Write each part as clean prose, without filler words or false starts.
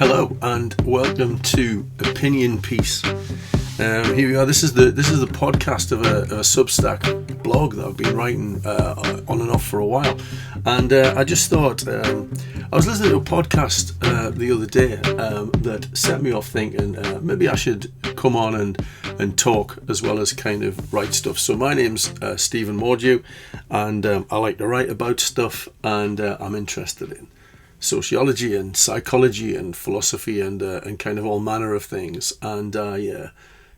Hello and welcome to Opinion Piece. Here we are. This is the podcast of a Substack blog that I've been writing on and off for a while, and I just thought I was listening to a podcast the other day that set me off thinking maybe I should come on and talk as well as kind of write stuff. So my name's Stephen Mordew, and I like to write about stuff, and I'm interested in sociology and psychology and philosophy and kind of all manner of things, and I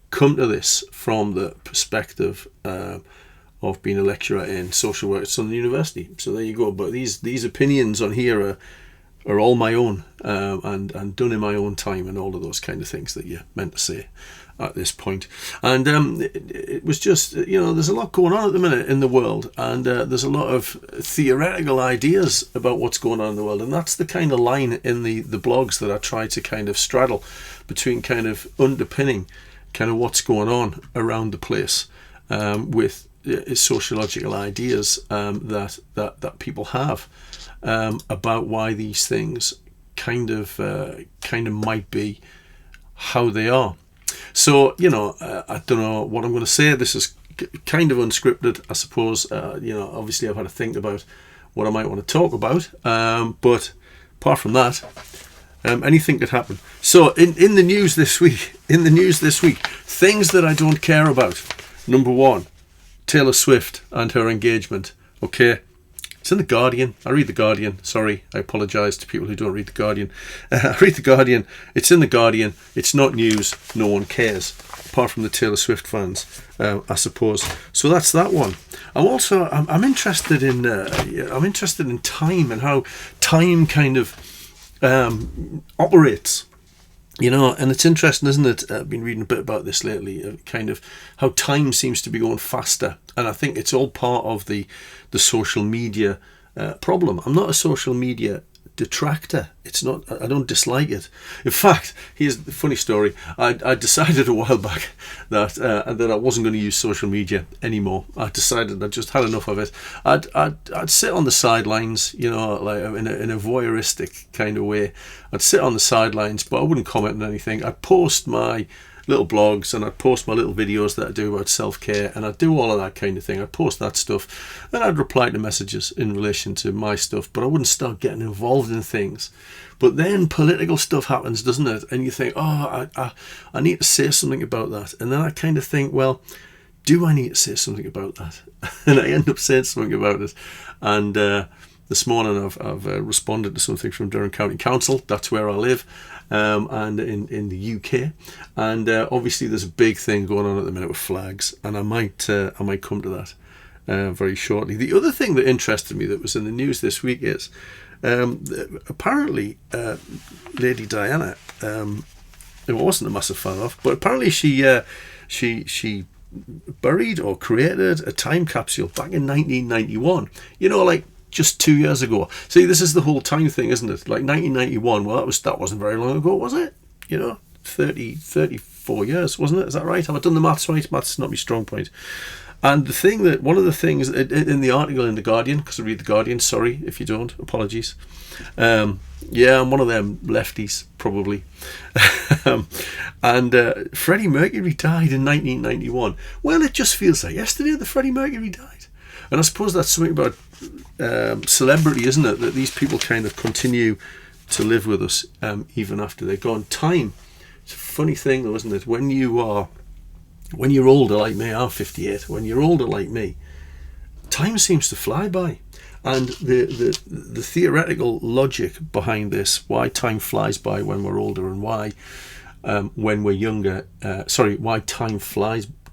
come to this from the perspective of being a lecturer in social work at Southern University. So there you go. But these opinions on here are all my own, and done in my own time, and all of those kind of things that you're meant to say at this point. And it was just, there's a lot going on at the minute in the world, and there's a lot of theoretical ideas about what's going on in the world, and that's the kind of line in the blogs that I try to kind of straddle between kind of underpinning kind of what's going on around the place with sociological ideas that people have about why these things kind of might be how they are. So, I don't know what I'm going to say. This is kind of unscripted, I suppose. Obviously I've had to think about what I might want to talk about. But apart from that, anything could happen. So in the news this week, things that I don't care about. Number one, Taylor Swift and her engagement. Okay. It's in The Guardian. I read The Guardian. Sorry, I apologise to people who don't read The Guardian. I read The Guardian. It's in The Guardian. It's not news. No one cares, apart from the Taylor Swift fans, I suppose. So that's that one. I'm interested in time and how time kind of operates. And it's interesting, isn't it? I've been reading a bit about this lately, kind of how time seems to be going faster. And I think it's all part of the social media problem. I'm not a social media detractor. It's not. I don't dislike it. In fact, here's the funny story. I decided a while back that I wasn't going to use social media anymore. I decided I just had enough of it. I'd sit on the sidelines, like in a voyeuristic kind of way. I'd sit on the sidelines, but I wouldn't comment on anything. I'd post my little blogs, and I'd post my little videos that I do about self-care, and I'd do all of that kind of thing. I'd post that stuff, and I'd reply to messages in relation to my stuff, but I wouldn't start getting involved in things. But then political stuff happens, doesn't it? And you think, I need to say something about that. And then I kind of think, well, do I need to say something about that? And I end up saying something about it. And this morning I've responded to something from Durham County Council. That's where I live. And in the UK, and obviously there's a big thing going on at the minute with flags, and I might come to that very shortly. The other thing that interested me that was in the news this week is apparently Lady Diana, who I wasn't a massive fan of, but apparently she buried or created a time capsule back in 1991. like just 2 years ago. See, this is the whole time thing, isn't it? Like 1991, well, that wasn't very long ago, was it? 34 years, wasn't it? Is that right? Have I done the maths right? Maths is not my strong point. And one of the things in the article in The Guardian, because I read The Guardian, sorry if you don't, apologies. I'm one of them lefties, probably. And Freddie Mercury died in 1991. Well, it just feels like yesterday that Freddie Mercury died. And I suppose that's something about celebrity, isn't it? That these people kind of continue to live with us even after they're gone. Time, it's a funny thing though, isn't it? When you're older like me, I'm 58. When you're older like me, time seems to fly by. And the theoretical logic behind this, why time flies by when we're older, and why when we're younger, why time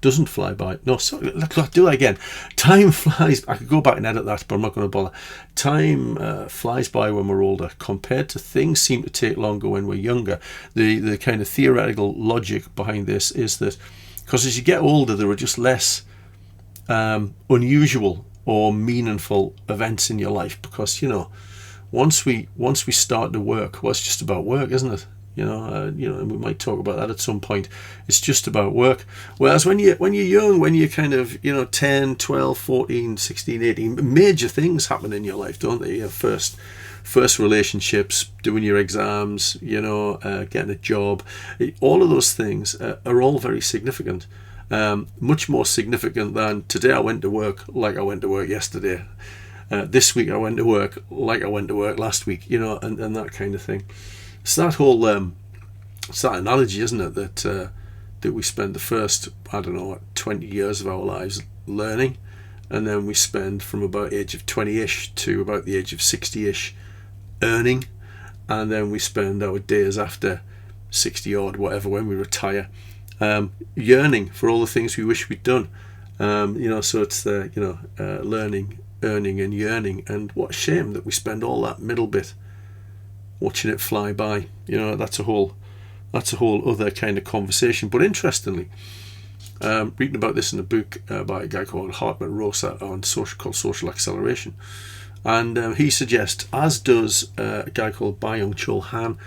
doesn't fly by. No, sorry, let's do that again. Time flies. I could go back and edit that, but I'm not going to bother. Time flies by when we're older, compared to things seem to take longer when we're younger. The kind of theoretical logic behind this is that because as you get older, there are just less unusual or meaningful events in your life, because once we start to work, well, it's just about work, isn't it? And we might talk about that at some point. It's just about work. Whereas when you're young, when you're kind of 10, 12, 14, 16, 18, major things happen in your life, don't they? Your first first relationships, doing your exams, getting a job. All of those things are all very significant. Much more significant than today I went to work like I went to work yesterday. This week I went to work like I went to work last week, and that kind of thing. It's that whole, it's that analogy, isn't it, that we spend the first, 20 years of our lives learning, and then we spend from about age of 20-ish to about the age of 60-ish earning, and then we spend our days after 60 odd, whatever, when we retire, yearning for all the things we wish we'd done. So it's the, learning, earning and yearning, and what a shame that we spend all that middle bit watching it fly by. That's a whole other kind of conversation. But interestingly, reading about this in a book by a guy called Hartmut Rosa called Social Acceleration, and he suggests, as does a guy called Byung-Chul Han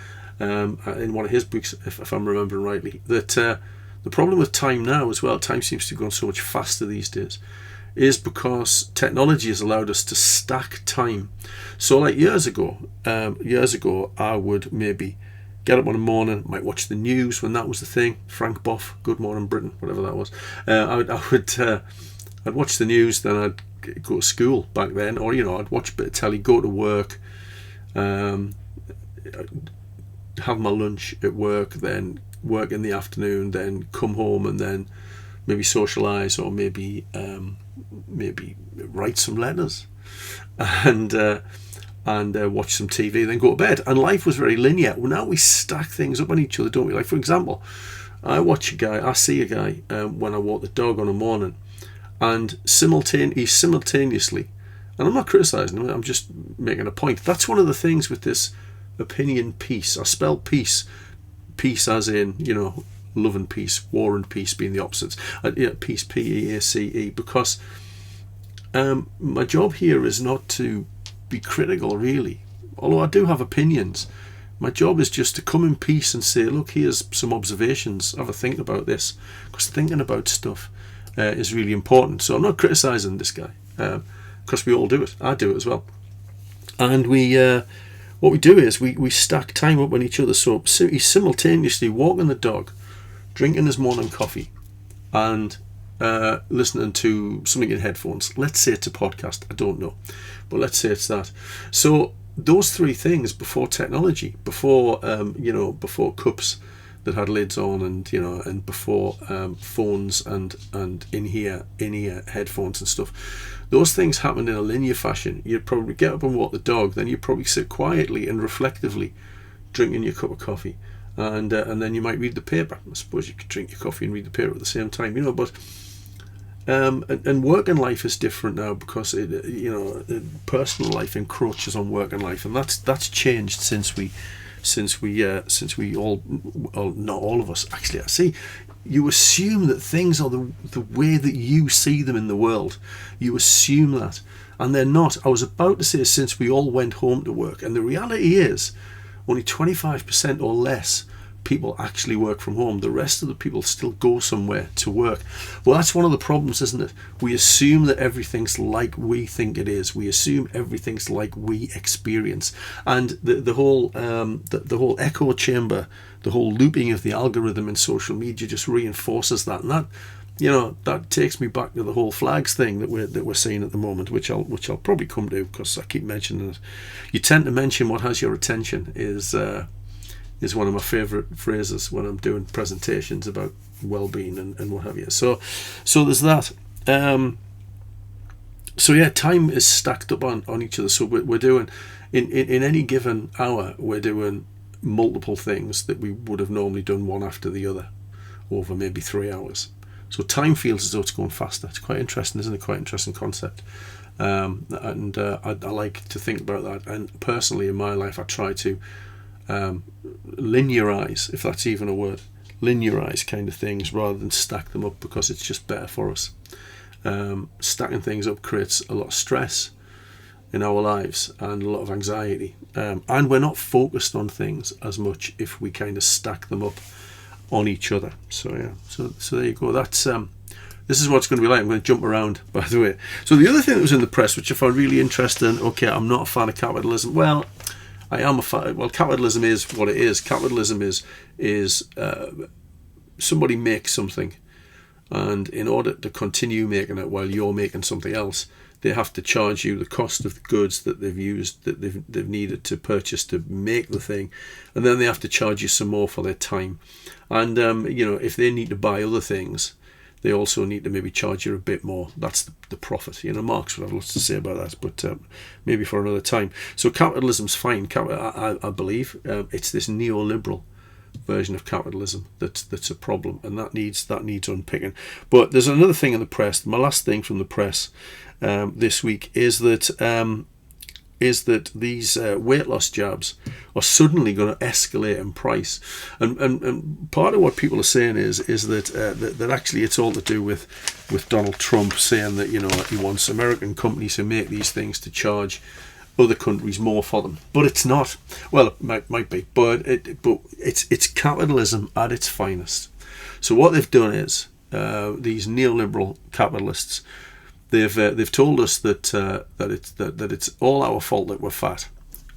in one of his books, if I'm remembering rightly, that the problem with time now as well, time seems to go on so much faster these days, is because technology has allowed us to stack time. So like years ago, I would maybe get up one morning, might watch the news when that was the thing, Frank Boff, Good Morning Britain, whatever that was. I'd watch the news, then I'd go to school back then, or I'd watch a bit of telly, go to work, have my lunch at work, then work in the afternoon, then come home and then maybe socialise, or maybe write some letters and watch some TV, then go to bed. And life was very linear. Well, now we stack things up on each other, don't we? Like, for example, I see a guy when I walk the dog on a morning, and he's simultaneously, and I'm not criticising him, I'm just making a point. That's one of the things with this opinion piece. I spell peace as in, love and peace, war and peace being the opposites. Peace, P-E-A-C-E, because my job here is not to be critical, really, although I do have opinions. My job is just to come in peace and say, look, here's some observations, have a think about this, because thinking about stuff is really important. So I'm not criticising this guy, because we all do it. I do it as well. And what we do is we stack time up on each other. So he's simultaneously walking the dog, drinking his morning coffee, and listening to something in headphones. Let's say it's a podcast, I don't know, but let's say it's that. So those three things before technology, before cups that had lids on, and before phones and in-ear headphones and stuff, those things happened in a linear fashion. You'd probably get up and walk the dog, then you'd probably sit quietly and reflectively drinking your cup of coffee, and then you might read the paper. I suppose you could drink your coffee and read the paper at the same time, but and work and life is different now, because personal life encroaches on work and life, and that's changed since we all not all of us actually. I see. You assume that things are the way that you see them in the world. You assume that, and they're not. I was about to say since we all went home to work, and the reality is only 25% or less people actually work from home. The rest of the people still go somewhere to work. Well, that's one of the problems, isn't it? We assume that everything's like we think it is. We assume everything's like we experience, and the whole echo chamber, the whole looping of the algorithm in social media just reinforces that, and that takes me back to the whole flags thing that we're seeing at the moment, which I'll probably come to, because I keep mentioning it. You tend to mention what has your attention is one of my favourite phrases when I'm doing presentations about well-being and what have you. So there's that. Time is stacked up on each other. So we're doing in any given hour, we're doing multiple things that we would have normally done one after the other over maybe 3 hours. So time feels as though it's going faster. It's quite interesting, isn't it? Quite interesting concept. I like to think about that. And personally, in my life, I try to linearize, if that's even a word, linearize kind of things rather than stack them up, because it's just better for us. Stacking things up creates a lot of stress in our lives and a lot of anxiety, and we're not focused on things as much if we kind of stack them up on each other. So there you go. That's This is what it's going to be like. I'm going to jump around, by the way. So the other thing that was in the press, which I found really interesting, okay, I'm not a fan of capitalism. Well, I am a fan. Well, capitalism is what it is. Capitalism is somebody makes something, and in order to continue making it while you're making something else, they have to charge you the cost of the goods that they've used, that they've needed to purchase to make the thing, and then they have to charge you some more for their time. And if they need to buy other things, they also need to maybe charge you a bit more. That's the profit. Marx would have lots to say about that, but maybe for another time. So capitalism's fine. I believe it's this neoliberal version of capitalism that's a problem, and that needs unpicking. But there's another thing in the press. My last thing from the press this week is that these weight loss jabs are suddenly going to escalate in price, and part of what people are saying is that actually it's all to do with Donald Trump saying that he wants American companies who make these things to charge other countries more for them, but it's not. Well, it might be, but it's capitalism at its finest. So what they've done is these neoliberal capitalists. They've told us that it's all our fault that we're fat.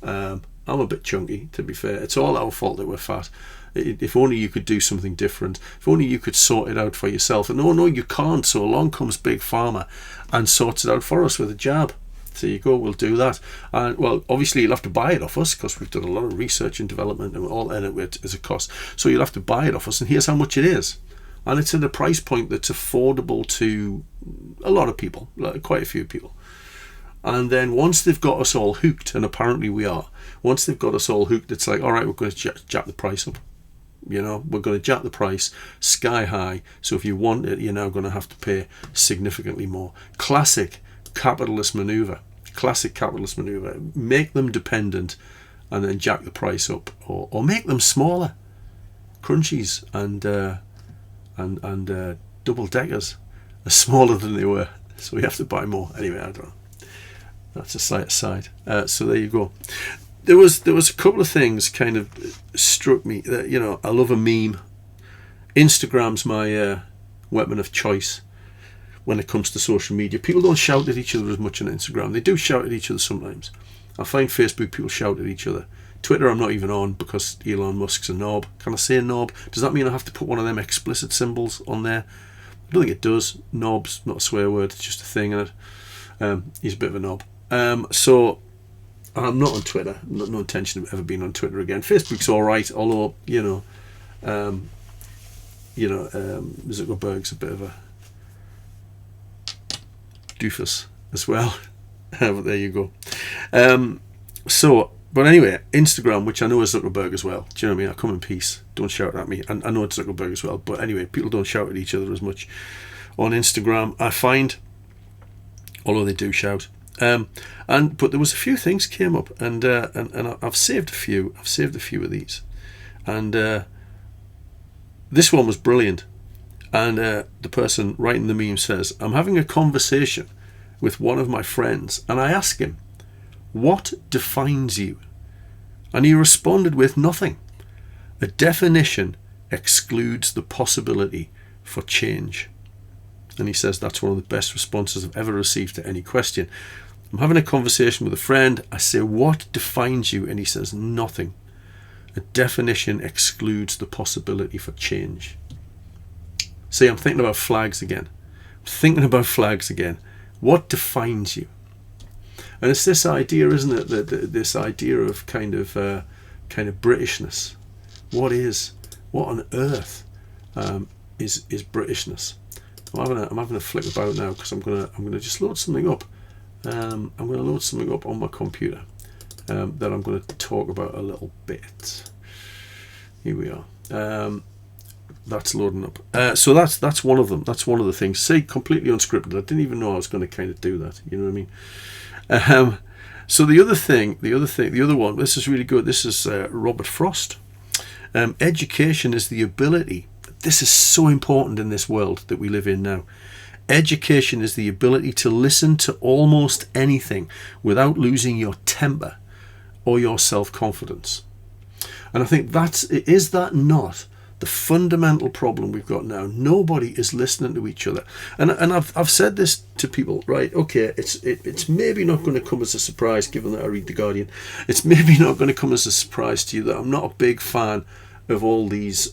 I'm a bit chunky, to be fair. It's all our fault that we're fat. If only you could do something different. If only you could sort it out for yourself. And no, you can't. So along comes Big Pharma and sorts it out for us with a jab. There you go. We'll do that. And well, obviously you'll have to buy it off us because we've done a lot of research and development and all in it as a cost. So you'll have to buy it off us. And here's how much it is. And it's at a price point that's affordable to a lot of people, quite a few people. And then once they've got us all hooked, and apparently we are, once they've got us all hooked, it's like, all right, we're going to jack the price up. We're going to jack the price sky high. So if you want it, you're now going to have to pay significantly more. Classic capitalist maneuver. Make them dependent and then jack the price up, or make them smaller. Crunchies and double deckers are smaller than they were, so we have to buy more. Anyway, I don't know. That's a slight aside. So there you go. There was a couple of things kind of struck me that I love a meme. Instagram's my weapon of choice when it comes to social media. People don't shout at each other as much on Instagram. They do shout at each other sometimes. I find Facebook people shout at each other. Twitter I'm not even on because Elon Musk's a knob. Can I say knob? Does that mean I have to put one of them explicit symbols on there? I don't think it does. Knob's not a swear word, it's just a thing in it. He's a bit of a knob. So I'm not on Twitter. No intention of ever being on Twitter again. Facebook's alright, although, Zuckerberg's a bit of a doofus as well. But there you go. But anyway, Instagram, which I know is Zuckerberg as well. Do you know what I mean? I come in peace. Don't shout at me. And I know it's Zuckerberg as well. But anyway, people don't shout at each other as much on Instagram, I find. Although they do shout. But there was a few things came up, and I've saved a few. I've saved a few of these. And this one was brilliant. And the person writing the meme says, I'm having a conversation with one of my friends, and I ask him, what defines you? And he responded with nothing. A definition excludes the possibility for change. And he says that's one of the best responses I've ever received to any question. I'm having a conversation with a friend. I say, what defines you? And he says, nothing. A definition excludes the possibility for change. See, I'm thinking about flags again. What defines you? And it's this idea, isn't it? This idea of kind of Britishness. What on earth is Britishness? I'm having a flick about now because I'm gonna just load something up. I'm going to load something up on my computer that I'm going to talk about a little bit. Here we are. That's loading up. So that's one of them. That's one of the things. Say completely unscripted. I didn't even know I was going to kind of do that. You know what I mean? So the other one. This is really good. This is Robert Frost. Education is the ability. This is so important in this world that we live in now. Education is the ability to listen to almost anything without losing your temper or your self-confidence. And I think is that not the fundamental problem we've got now. Nobody is listening to each other, and I've said this to people, right? Okay, it's maybe not going to come as a surprise, given that I read The Guardian. It's maybe not going to come as a surprise to you that I'm not a big fan of all these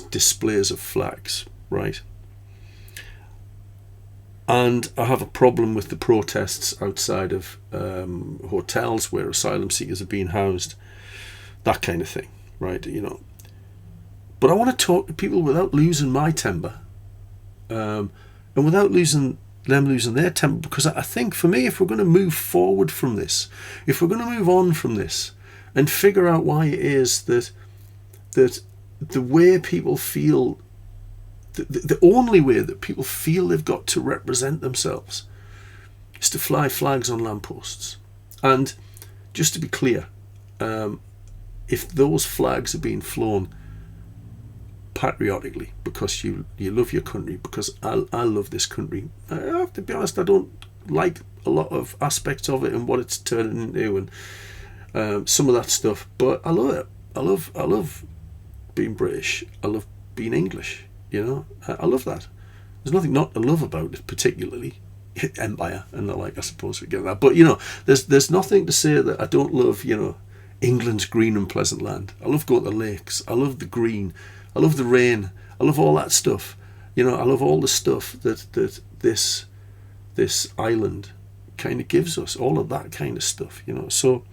displays of flags, right? And I have a problem with the protests outside of hotels where asylum seekers are being housed, that kind of thing, right? But I want to talk to people without losing my temper, and without losing their temper, because I think, for me, if we're going to move forward from this, if we're going to move on from this and figure out why it is that the way people feel, the only way that people feel they've got to represent themselves is to fly flags on lampposts. And just to be clear, if those flags are being flown patriotically because you love your country, because I love this country. I have to be honest, I don't like a lot of aspects of it and what it's turning into and some of that stuff, but I love it. I love being British. I love being English. I love that. There's nothing not to love about it, particularly empire and the like. I suppose we get that, but there's nothing to say that I don't love. England's green and pleasant land. I love going to the lakes. I love the green. I love the rain. I love all that stuff. I love all the stuff that this island kind of gives us. All of that kind of stuff. So.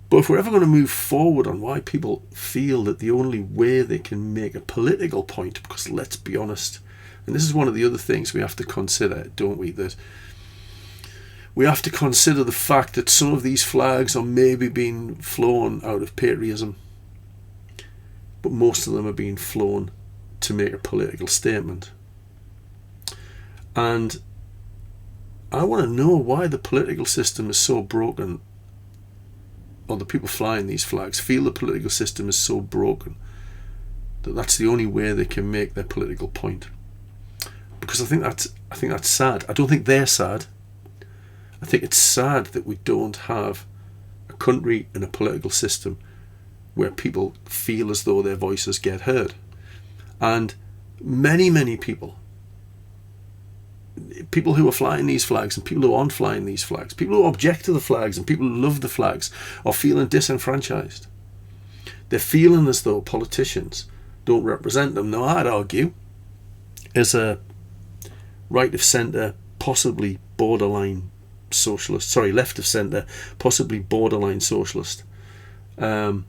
But if we're ever going to move forward on why people feel that the only way they can make a political point, because let's be honest, and this is one of the other things we have to consider, don't we, that we have to consider the fact that some of these flags are maybe being flown out of patriotism, but most of them are being flown to make a political statement. And I want to know why the political system is so broken, or the people flying these flags feel the political system is so broken that that's the only way they can make their political point. Because I think that's sad. I don't think they're sad. I think it's sad that we don't have a country and a political system where people feel as though their voices get heard. And many people who are flying these flags and people who aren't flying these flags, people who object to the flags and people who love the flags, are feeling disenfranchised. They're feeling as though politicians don't represent them. Now, I'd argue, as a right of centre, possibly borderline socialist, left of centre, possibly borderline socialist, I'd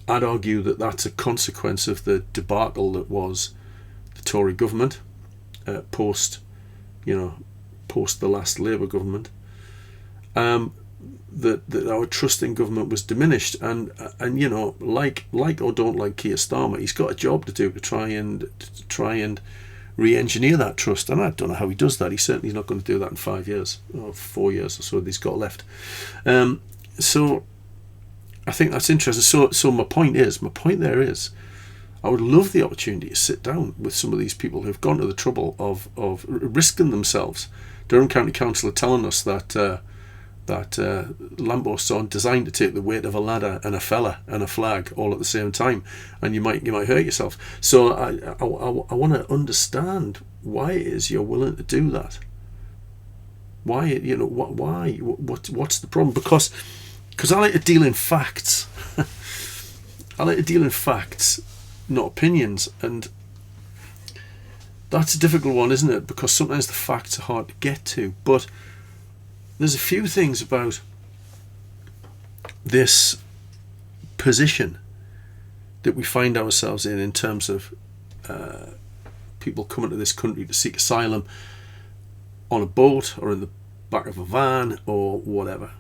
argue that that's a consequence of the debacle that was the Tory government. Post the last Labour government, that our trust in government was diminished, and like or don't like Keir Starmer, he's got a job to do to try and re-engineer that trust, and I don't know how he does that. He's certainly not going to do that in 5 years or 4 years or so that he's got left. So I think that's interesting. So my point there is, I would love the opportunity to sit down with some of these people who've gone to the trouble of risking themselves. Durham County Council are telling us that lampposts aren't designed to take the weight of a ladder and a fella and a flag all at the same time, and you might hurt yourself. So I want to understand why it is you're willing to do that. Why what's the problem? Because I like to deal in facts. I like to deal in facts, not opinions, and that's a difficult one, isn't it? Because sometimes the facts are hard to get to. But there's a few things about this position that we find ourselves in terms of people coming to this country to seek asylum on a boat or in the back of a van or whatever,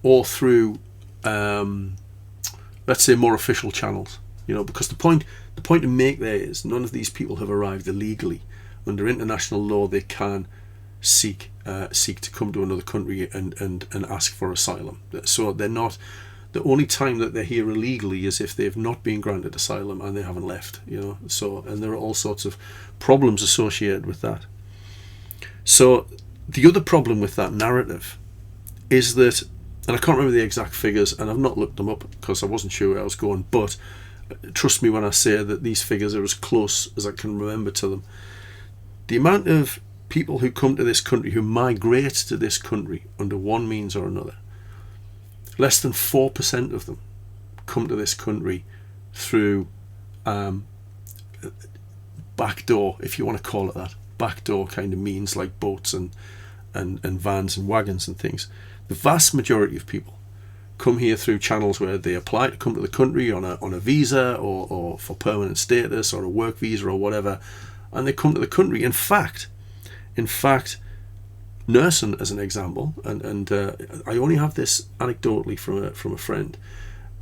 or through let's say more official channels. Because the point to make there is none of these people have arrived illegally. Under international law, they can seek to come to another country and ask for asylum. So they're not. The only time that they're here illegally is if they've not been granted asylum and they haven't left. So, and there are all sorts of problems associated with that. So the other problem with that narrative is that and I can't remember the exact figures, and I've not looked them up because I wasn't sure where I was going, but trust me when I say that these figures are as close as I can remember to them. The amount of people who come to this country, who migrate to this country under one means or another, less than 4% of them come to this country through backdoor, if you want to call it that, backdoor kind of means, like boats and vans and wagons and things. The vast majority of people come here through channels where they apply to come to the country on a visa or for permanent status or a work visa or whatever, and they come to the country. In fact, nursing as an example, and I only have this anecdotally from a friend.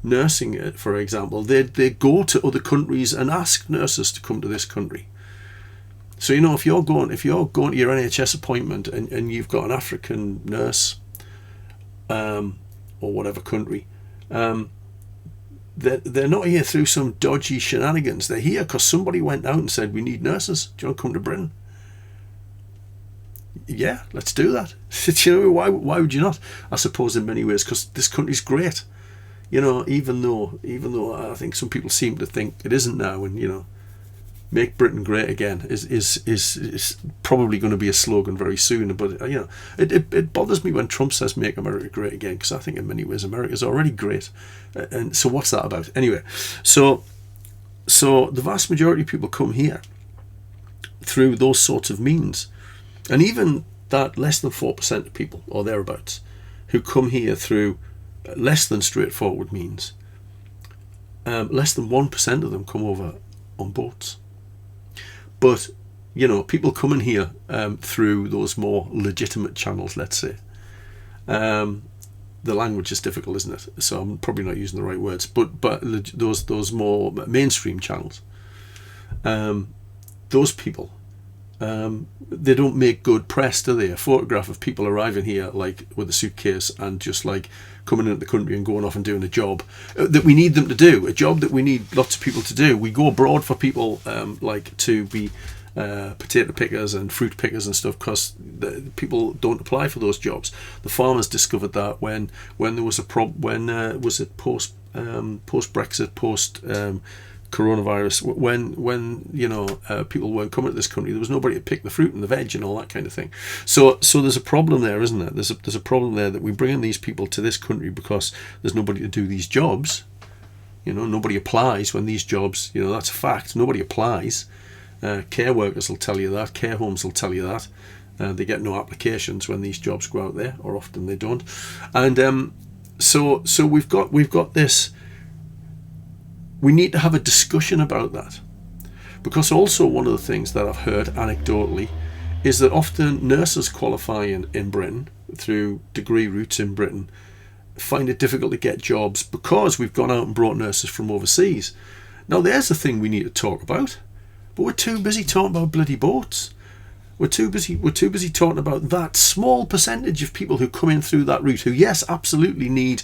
Nursing, for example, they go to other countries and ask nurses to come to this country. So if you're going to your NHS appointment and you've got an African nurse, or whatever country, they're not here through some dodgy shenanigans. They're here because somebody went out and said, we need nurses. Do you want to come to Britain? Yeah, let's do that. Why would you not? I suppose in many ways because this country's great. Even though I think some people seem to think it isn't now, and make Britain great again is probably going to be a slogan very soon. But it bothers me when Trump says make America great again, because I think in many ways America's already great. And so what's that about? Anyway, so the vast majority of people come here through those sorts of means, and even that less than 4% of people or thereabouts who come here through less than straightforward means, less than 1% of them come over on boats. But people coming here through those more legitimate channels, let's say. The language is difficult, isn't it? So I'm probably not using the right words, but those more mainstream channels, those people, they don't make good press, do they? A photograph of people arriving here like with a suitcase and just like coming into the country and going off and doing a job that we need them to do, a job that we need lots of people to do. We go abroad for people like to be potato pickers and fruit pickers and stuff, because people don't apply for those jobs. The farmers discovered that when there was a problem, when was it post Brexit, post coronavirus, when people weren't coming to this country, there was nobody to pick the fruit and the veg and all that kind of thing. So there's a problem there, isn't there? There's a problem there that we bring in these people to this country because there's nobody to do these jobs. Nobody applies when these jobs, that's a fact. Nobody applies. Care workers will tell you that. Care homes will tell you that. They get no applications when these jobs go out there, or often they don't. And so we've got this. We need to have a discussion about that, because also one of the things that I've heard anecdotally is that often nurses qualifying in Britain through degree routes in Britain find it difficult to get jobs because we've gone out and brought nurses from overseas. Now there's a thing we need to talk about, but we're too busy talking about bloody boats. We're too busy talking about that small percentage of people who come in through that route, who yes, absolutely need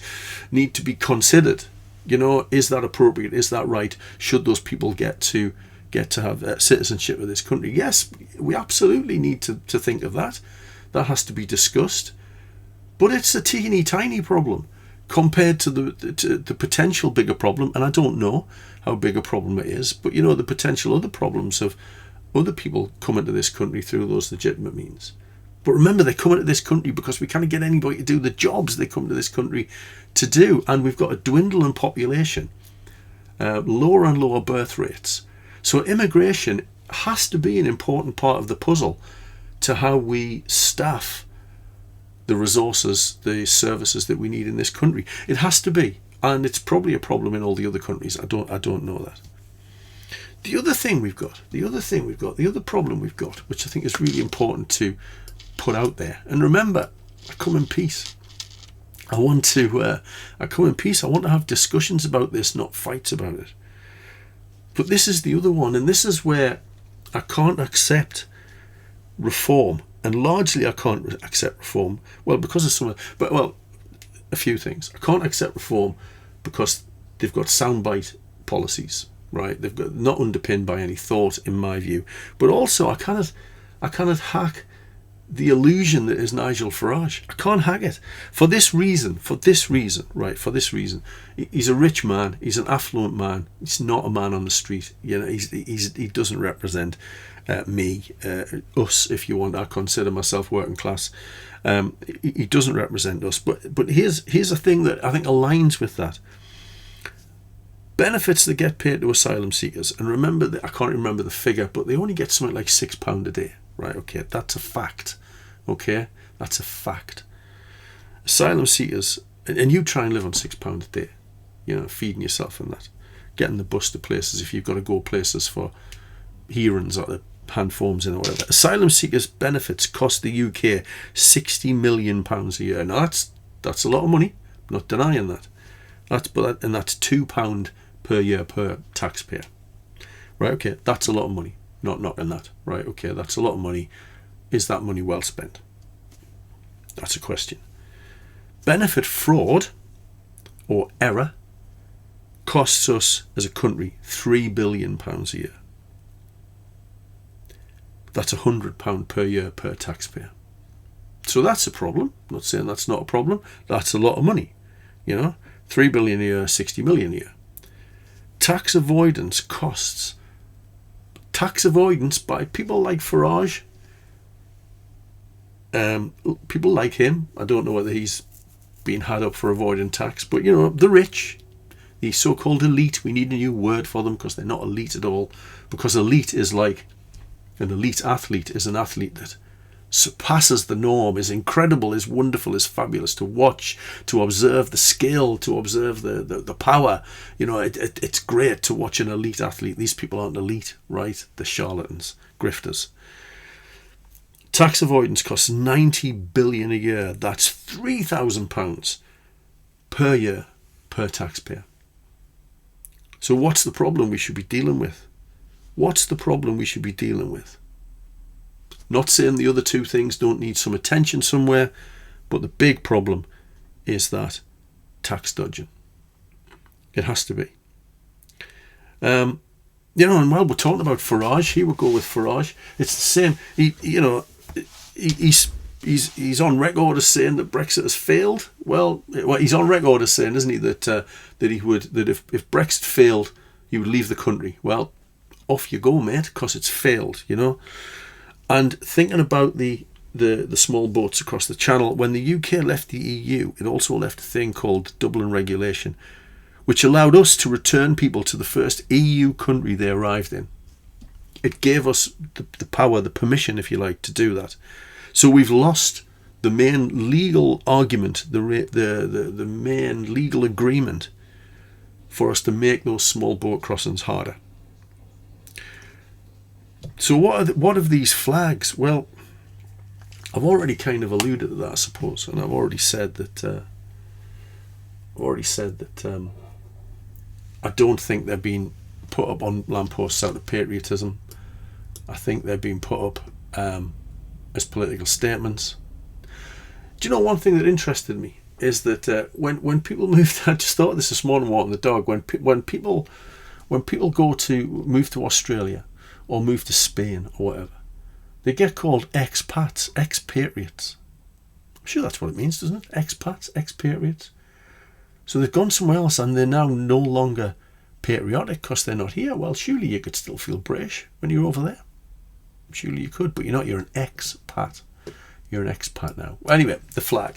to be considered. Is that appropriate? Is that right? Should those people get to have citizenship of this country? Yes, we absolutely need to think of that. That has to be discussed. But it's a teeny tiny problem compared to the potential bigger problem, and I don't know how big a problem it is, but the potential other problems of other people coming to this country through those legitimate means. But remember, they come into this country because we can't get anybody to do the jobs they come to this country to do. And we've got a dwindling population, lower and lower birth rates. So immigration has to be an important part of the puzzle to how we staff the resources, the services that we need in this country. It has to be. And it's probably a problem in all the other countries. I don't know that. The other problem we've got, which I think is really important to put out there. And remember, I come in peace. I come in peace. I want to have discussions about this, not fights about it. But this is the other one, and this is where I can't accept reform. And largely I can't accept reform, because of a few things. I can't accept reform because they've got soundbite policies, right? They've got not underpinned by any thought, in my view. But also I cannot hack the illusion that is Nigel Farage. I can't hack it. For this reason, he's a rich man, he's an affluent man, he's not a man on the street. You know, he doesn't represent me, us, if you want. I consider myself working class. He doesn't represent us. But here's a thing that I think aligns with that. Benefits that get paid to asylum seekers, and remember that I can't remember the figure, but they only get something like £6 a day. Right, okay, that's a fact. Okay, that's a fact. Asylum seekers, and you try and live on £6 a day, you know, feeding yourself and that, getting the bus to places if you've got to go places for hearings or to hand forms in or whatever. Asylum seekers' benefits cost the UK £60 million a year. Now that's a lot of money. I'm not denying that. That's £2 per year per taxpayer. Right, okay, that's a lot of money. Not knocking that. Right, okay, that's a lot of money. Is that money well spent? That's a question. Benefit fraud or error costs us as a country £3 billion a year. That's £100 per year per taxpayer. So that's a problem. I'm not saying that's not a problem. That's a lot of money. You know, £3 billion a year, 60 million a year. Tax avoidance costs. Tax avoidance by people like Farage. People like him. I don't know whether he's been had up for avoiding tax, but you know, the rich, the so-called elite, we need a new word for them because they're not elite at all. Because elite is like an elite athlete is an athlete that surpasses the norm, is incredible, is wonderful, is fabulous to watch, to observe the skill, to observe the power. You know, it's great to watch an elite athlete. These people aren't elite, right? They're charlatans, grifters. Tax avoidance costs 90 billion a year. That's £3,000 per year per taxpayer. So what's the problem we should be dealing with? What's the problem we should be dealing with? Not saying the other two things don't need some attention somewhere, but the big problem is that tax dodging. It has to be. You know, and while we're talking about Farage, he would go with Farage. It's the same. He's on record as saying that Brexit has failed. Well, he's on record as saying, isn't he, that if Brexit failed, he would leave the country. Well, off you go, mate, because it's failed. You know. And thinking about the small boats across the channel, when the UK left the EU, it also left a thing called Dublin Regulation, which allowed us to return people to the first EU country they arrived in. It gave us the power, the permission, if you like, to do that. So we've lost the main legal argument, the main legal agreement for us to make those small boat crossings harder. So what of these flags? Well, I've already kind of alluded to that, I suppose, and I've already said that. I don't think they're being put up on lampposts out of patriotism. I think they're being put up as political statements. Do you know one thing that interested me is that when people moved, I just thought this morning walking the dog. When people go to move to Australia or move to Spain or whatever, they get called expats, expatriates. I'm sure that's what it means, doesn't it? Expats, expatriates. So they've gone somewhere else and they're now no longer patriotic because they're not here. Well, surely you could still feel British when you're over there. Surely you could, but you're not. You're an expat. You're an expat now. Anyway, the flag.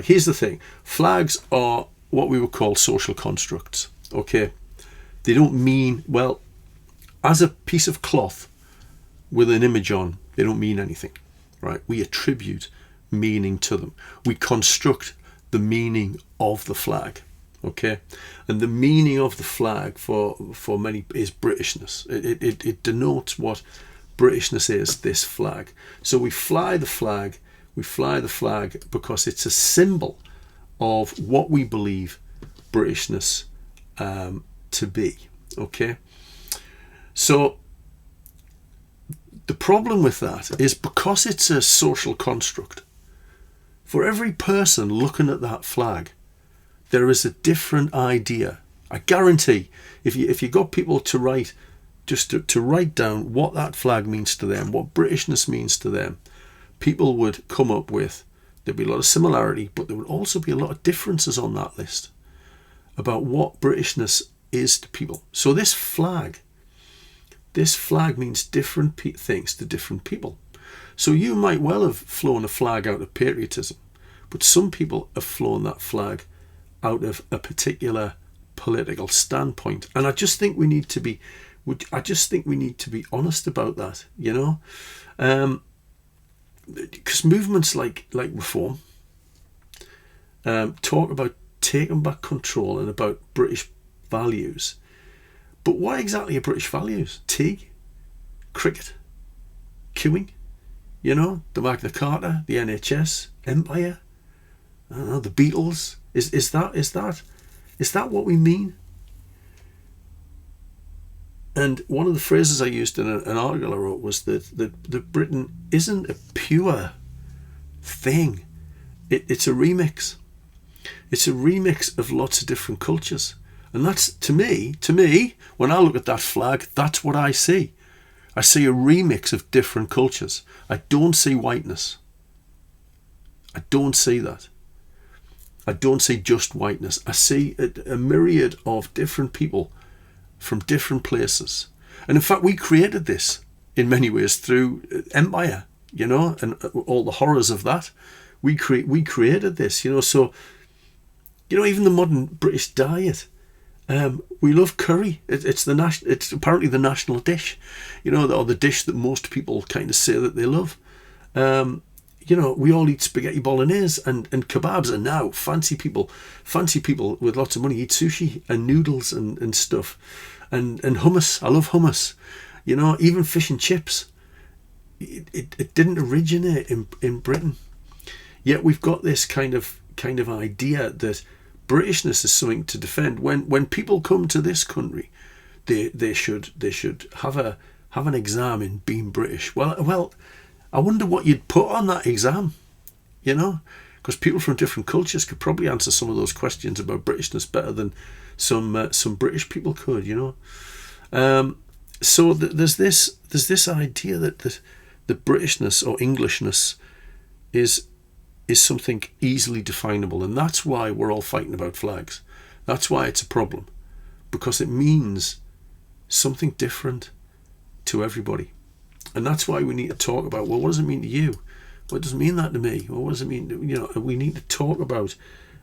Here's the thing. Flags are what we would call social constructs. Okay? They don't mean, well, as a piece of cloth with an image on, they don't mean anything, right? We attribute meaning to them. We construct the meaning of the flag, okay? And the meaning of the flag for many is Britishness. It denotes what Britishness is, this flag. So we fly the flag because it's a symbol of what we believe Britishness to be, okay? So the problem with that is because it's a social construct, for every person looking at that flag, there is a different idea. I guarantee if you got people to write, just to write down what that flag means to them, what Britishness means to them, people would come up with, there'd be a lot of similarity, but there would also be a lot of differences on that list about what Britishness is to people. So this flag means different things to different people. So you might well have flown a flag out of patriotism, but some people have flown that flag out of a particular political standpoint. And I just think we need to be honest about that, you know, because movements like Reform talk about taking back control and about British values. But what exactly are British values? Tea, cricket, queuing, you know, the Magna Carta, the NHS, Empire, I don't know, the Beatles. Is that what we mean? And one of the phrases I used in an article I wrote was that Britain isn't a pure thing. It's a remix. It's a remix of lots of different cultures. And that's, to me, when I look at that flag, that's what I see. I see a remix of different cultures. I don't see whiteness. I don't see that. I don't see just whiteness. I see a myriad of different people from different places. And in fact, we created this in many ways through Empire, you know, and all the horrors of that. We created this, you know. So, you know, even the modern British diet, we love curry. It's apparently the national dish, you know, or the dish that most people kind of say that they love. You know, we all eat spaghetti bolognese and kebabs, and now fancy people with lots of money eat sushi and noodles and stuff, and hummus. I love hummus. You know, even fish and chips. It didn't originate in Britain, yet we've got this kind of idea that Britishness is something to defend. When people come to this country, they should have an exam in being British. Well, I wonder what you'd put on that exam, you know, because people from different cultures could probably answer some of those questions about Britishness better than some British people could, you know. So there's this idea that the Britishness or Englishness is something easily definable, and that's why we're all fighting about flags. That's why it's a problem, because it means something different to everybody. And that's why we need to talk about, well, what does it mean to you? What does it mean that to me? Well, what does it mean to, you know, we need to talk about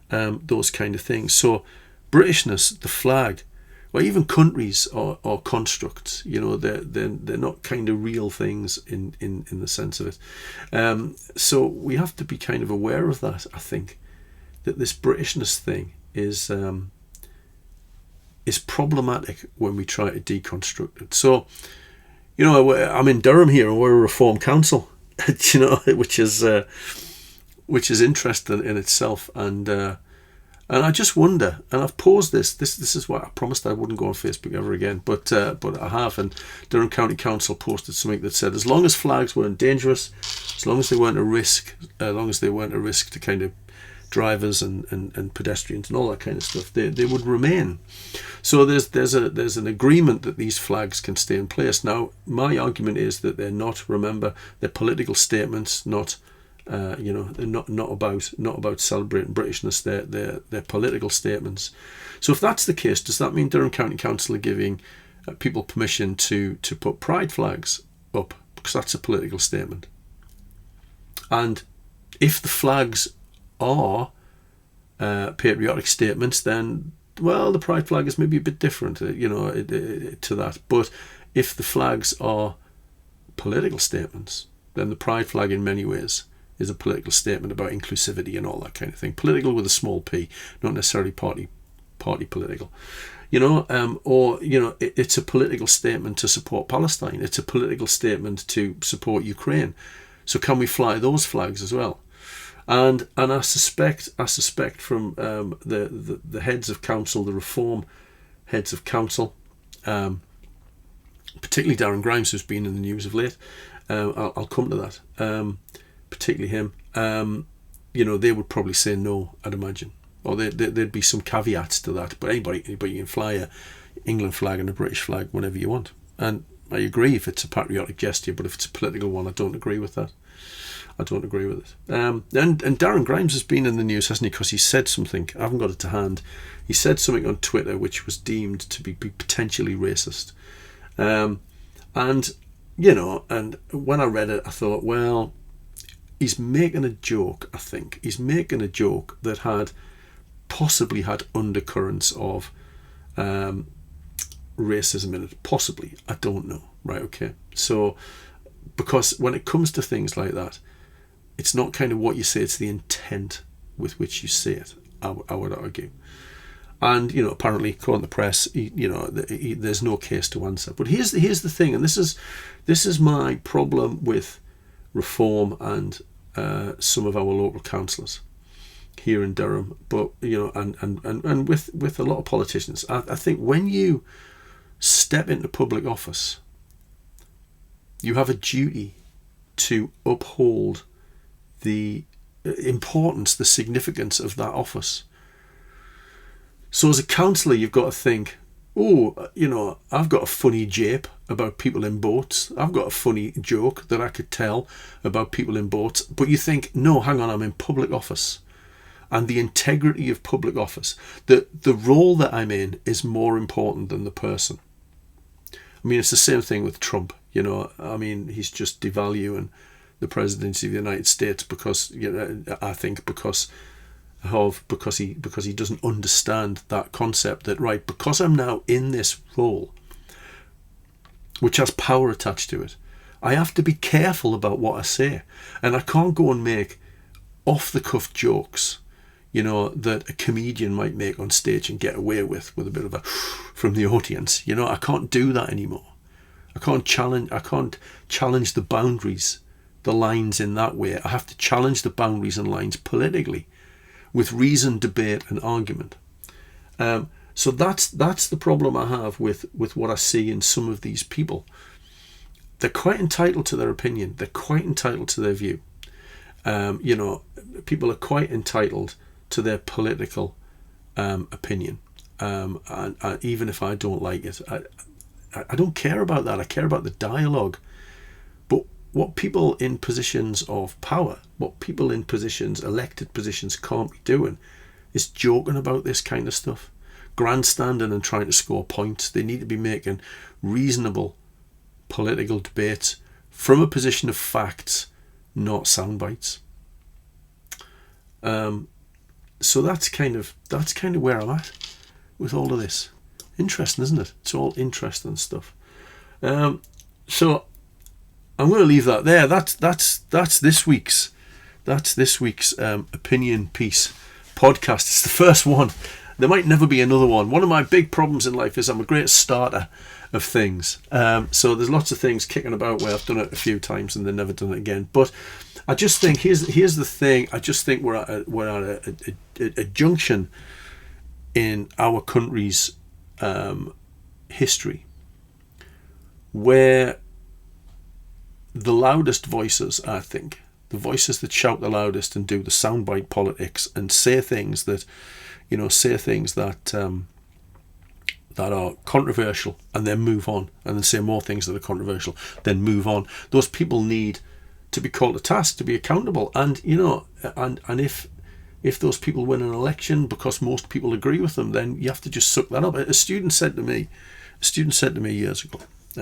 those kind of things. So Britishness, the flag, well, even countries or constructs, you know, they're not kind of real things in the sense of it. So we have to be kind of aware of that, I think, that this Britishness thing is problematic when we try to deconstruct it. So, you know, I'm in Durham here, and we're a Reform Council, you know, which is interesting in itself, and I just wonder, and I've paused this is what I promised I wouldn't go on Facebook ever again, but I have, and Durham County Council posted something that said, as long as flags weren't dangerous, as long as they weren't a risk, to kind of drivers and pedestrians and all that kind of stuff, they would remain. So there's an agreement that these flags can stay in place. Now, my argument is that they're not. Remember, they're political statements, not you know, they're not about celebrating Britishness. They're political statements. So if that's the case, does that mean Durham County Council are giving people permission to put pride flags up, because that's a political statement? And if the flags are patriotic statements, then, well, the pride flag is maybe a bit different, you know, to that. But if the flags are political statements, then the pride flag in many ways is a political statement about inclusivity and all that kind of thing. Political with a small p, not necessarily party political. You know, or, you know, it's a political statement to support Palestine. It's a political statement to support Ukraine. So can we fly those flags as well? And I suspect from the heads of council, the Reform heads of council, particularly Darren Grimes, who's been in the news of late, I'll come to that, particularly him, you know, they would probably say no, I'd imagine. Or there'd be some caveats to that. But anybody can fly a England flag and a British flag whenever you want. And I agree if it's a patriotic gesture, but if it's a political one, I don't agree with that. I don't agree with it. And Darren Grimes has been in the news, hasn't he? Because he said something. I haven't got it to hand. He said something on Twitter which was deemed to be potentially racist. And when I read it, I thought, well, he's making a joke, I think. He's making a joke that had possibly had undercurrents of racism in it. Possibly. I don't know. Right, okay. So, because when it comes to things like that, it's not kind of what you say, it's the intent with which you say it, I would argue. And, apparently, according to the press, there's no case to answer. But here's the thing, and this is my problem with Reform and some of our local councillors here in Durham, but and with a lot of politicians. I think when you step into public office, you have a duty to uphold the importance, the significance of that office. So as a councillor, you've got to think, I've got a funny jape about people in boats. I've got a funny joke that I could tell about people in boats. But you think, no, hang on, I'm in public office. And the integrity of public office, the role that I'm in is more important than the person. I mean, it's the same thing with Trump. He's just devaluing the presidency of the United States because, I think because he doesn't understand that concept that, right, because I'm now in this role, which has power attached to it, I have to be careful about what I say. And I can't go and make off-the-cuff jokes, that a comedian might make on stage and get away with a bit of a from the audience. I can't do that anymore. I can't challenge the boundaries, the lines in that way. I have to challenge the boundaries and lines politically, with reason, debate, and argument. So that's the problem I have with what I see in some of these people. They're quite entitled to their opinion. They're quite entitled to their view. People are quite entitled to their political opinion. And even if I don't like it, I don't care about that. I care about the dialogue. But what people in positions of power, what people in elected positions can't be doing is joking about this kind of stuff, grandstanding and trying to score points. They need to be making reasonable political debates from a position of facts, not sound bites. So that's kind of where I'm at with all of this. Interesting, isn't it? It's all interesting stuff. So I'm going to leave that there. That's this week's opinion piece podcast. It's the first one. There might never be another one. One of my big problems in life is I'm a great starter of things. So there's lots of things kicking about where I've done it a few times and then never done it again. But I just think here's the thing. I just think we're at a junction in our country's history where the loudest voices, I think, the voices that shout the loudest and do the soundbite politics and say things that that are controversial and then move on, and then say more things that are controversial, then move on. Those people need to be called to task, to be accountable. And and if those people win an election because most people agree with them, then you have to just suck that up. A student said to me years ago,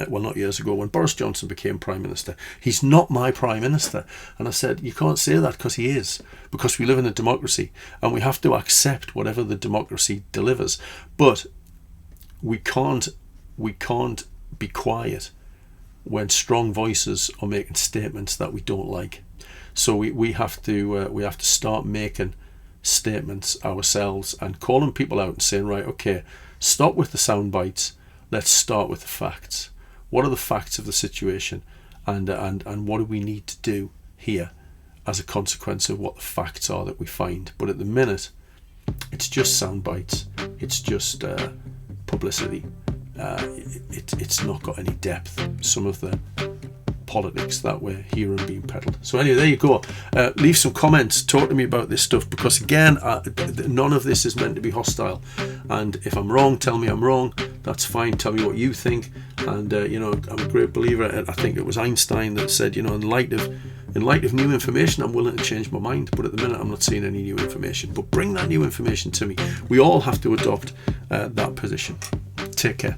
well, not years ago, when Boris Johnson became Prime Minister, he's not my Prime Minister. And I said, you can't say that, because he is, because we live in a democracy and we have to accept whatever the democracy delivers. But we can't be quiet when strong voices are making statements that we don't like. So we have to start making statements ourselves and calling people out and saying, right, okay, stop with the sound bites. Let's start with the facts. What are the facts of the situation, and what do we need to do here as a consequence of what the facts are that we find? But at the minute, it's just sound bites. It's just publicity. It's not got any depth. Some of the politics that we're hearing being peddled. So anyway, there you go. Leave some comments, talk to me about this stuff, because again, none of this is meant to be hostile, and if I'm wrong, tell me I'm wrong. That's fine. Tell me what you think. And I'm a great believer. I think it was Einstein that said, in light of new information, I'm willing to change my mind, but at the minute I'm not seeing any new information. But bring that new information to me. We all have to adopt that position. Take care.